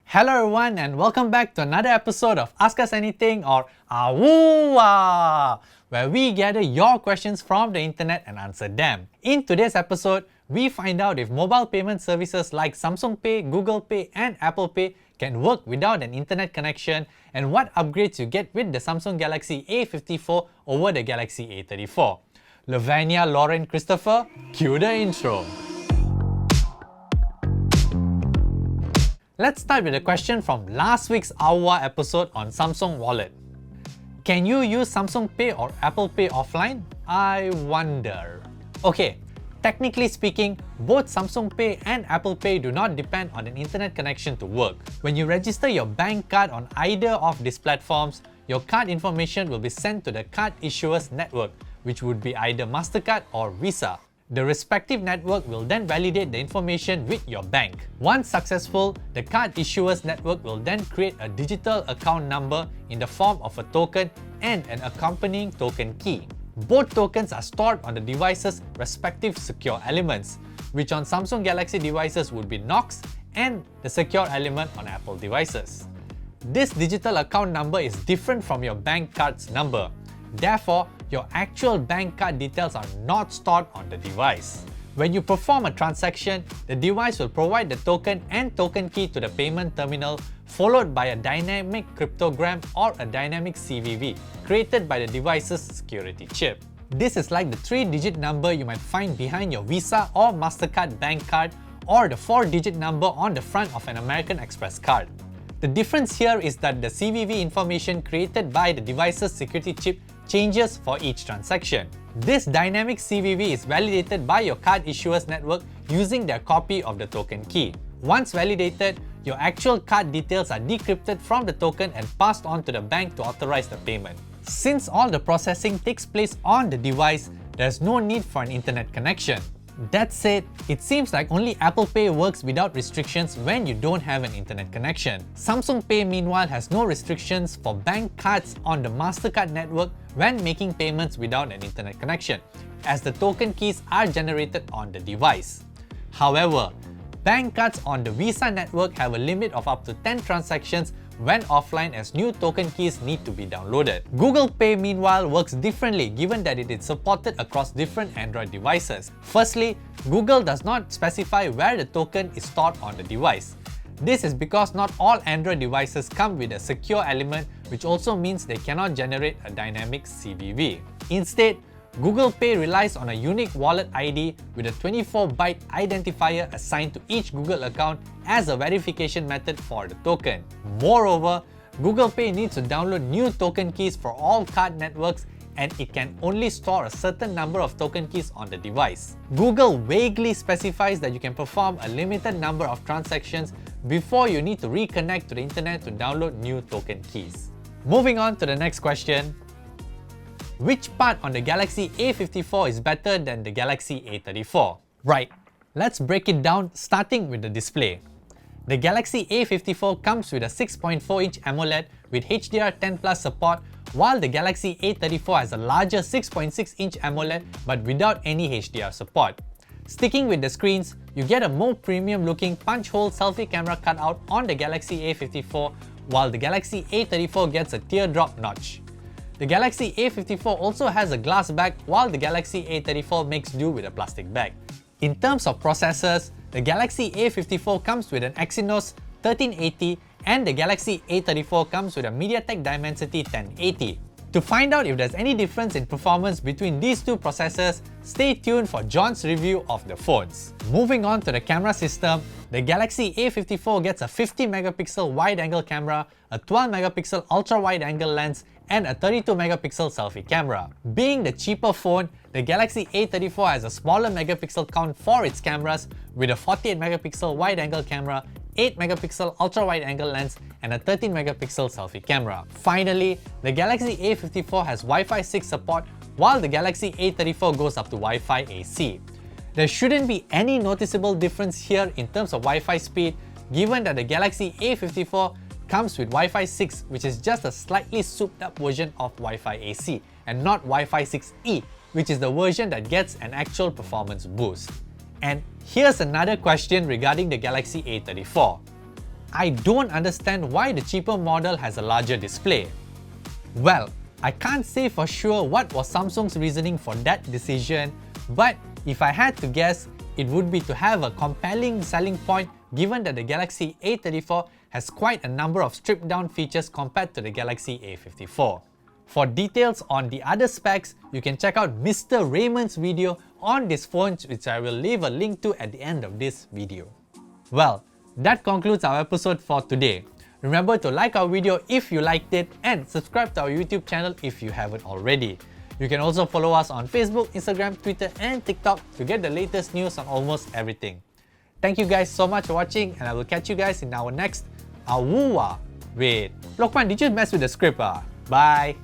Hello everyone and welcome back to another episode of Ask Us Anything or Awoowa, where we gather your questions from the internet and answer them. In today's episode, we find out if mobile payment services like Samsung Pay, Google Pay and Apple Pay can work without an internet connection and what upgrades you get with the Samsung Galaxy A54 over the Galaxy A34. Lavanya, Lauren, Christopher, cue the intro. Let's start with a question from last week's Awoowa episode on Samsung Wallet. Can you use Samsung Pay or Apple Pay offline? I wonder. Okay, technically speaking, both Samsung Pay and Apple Pay do not depend on an internet connection to work. When you register your bank card on either of these platforms, your card information will be sent to the card issuer's network, which would be either MasterCard or Visa. The respective network will then validate the information with your bank. Once successful, the card issuer's network will then create a digital account number in the form of a token and an accompanying token key. Both tokens are stored on the device's respective secure elements, which on Samsung Galaxy devices would be Knox and the secure element on Apple devices. This digital account number is different from your bank card's number. Therefore, your actual bank card details are not stored on the device. When you perform a transaction, the device will provide the token and token key to the payment terminal, followed by a dynamic cryptogram or a dynamic CVV created by the device's security chip. This is like the 3-digit number you might find behind your Visa or MasterCard bank card or the 4-digit number on the front of an American Express card. The difference here is that the CVV information created by the device's security chip changes for each transaction. This dynamic CVV is validated by your card issuer's network using their copy of the token key. Once validated, your actual card details are decrypted from the token and passed on to the bank to authorize the payment. Since all the processing takes place on the device, there's no need for an internet connection. That said, it seems like only Apple Pay works without restrictions when you don't have an internet connection. Samsung Pay meanwhile has no restrictions for bank cards on the MasterCard network when making payments without an internet connection, as the token keys are generated on the device. However, bank cards on the Visa network have a limit of up to 10 transactions when offline, as new token keys need to be downloaded. Google Pay meanwhile works differently given that it is supported across different Android devices. Firstly, Google does not specify where the token is stored on the device. This is because not all Android devices come with a secure element, which also means they cannot generate a dynamic CVV. Instead, Google Pay relies on a unique wallet ID with a 24-byte identifier assigned to each Google account as a verification method for the token. Moreover, Google Pay needs to download new token keys for all card networks, and it can only store a certain number of token keys on the device. Google vaguely specifies that you can perform a limited number of transactions before you need to reconnect to the internet to download new token keys. Moving on to the next question. Which part on the Galaxy A54 is better than the Galaxy A34? Right, let's break it down starting with the display. The Galaxy A54 comes with a 6.4-inch AMOLED with HDR10 Plus support, while the Galaxy A34 has a larger 6.6-inch AMOLED but without any HDR support. Sticking with the screens, you get a more premium-looking punch-hole selfie camera cutout on the Galaxy A54, while the Galaxy A34 gets a teardrop notch. The Galaxy A54 also has a glass back, while the Galaxy A34 makes do with a plastic bag. In terms of processors, the Galaxy A54 comes with an Exynos 1380 and the Galaxy A34 comes with a MediaTek Dimensity 1080. To find out if there's any difference in performance between these two processors, stay tuned for John's review of the phones. Moving on to the camera system, the Galaxy A54 gets a 50-megapixel wide-angle camera, a 12-megapixel ultra-wide-angle lens, and a 32-megapixel selfie camera. Being the cheaper phone, the Galaxy A34 has a smaller megapixel count for its cameras with a 48-megapixel wide-angle camera, 8-megapixel ultra-wide-angle lens, and a 13-megapixel selfie camera. Finally, the Galaxy A54 has Wi-Fi 6 support, while the Galaxy A34 goes up to Wi-Fi AC. There shouldn't be any noticeable difference here in terms of Wi-Fi speed, given that the Galaxy A54 comes with Wi-Fi 6, which is just a slightly souped up version of Wi-Fi AC, and not Wi-Fi 6E, which is the version that gets an actual performance boost. And here's another question regarding the Galaxy A34. I don't understand why the cheaper model has a larger display. Well, I can't say for sure what was Samsung's reasoning for that decision, but if I had to guess, it would be to have a compelling selling point given that the Galaxy A34 has quite a number of stripped down features compared to the Galaxy A54. For details on the other specs, you can check out Mr. Raymond's video on these phones, which I will leave a link to at the end of this video. Well, that concludes our episode for today. Remember to like our video if you liked it and subscribe to our YouTube channel if you haven't already. You can also follow us on Facebook, Instagram, Twitter and TikTok to get the latest news on almost everything. Thank you guys so much for watching, and I will catch you guys in our next Awuwa. Wait, Lokman, did you mess with the script? Bye!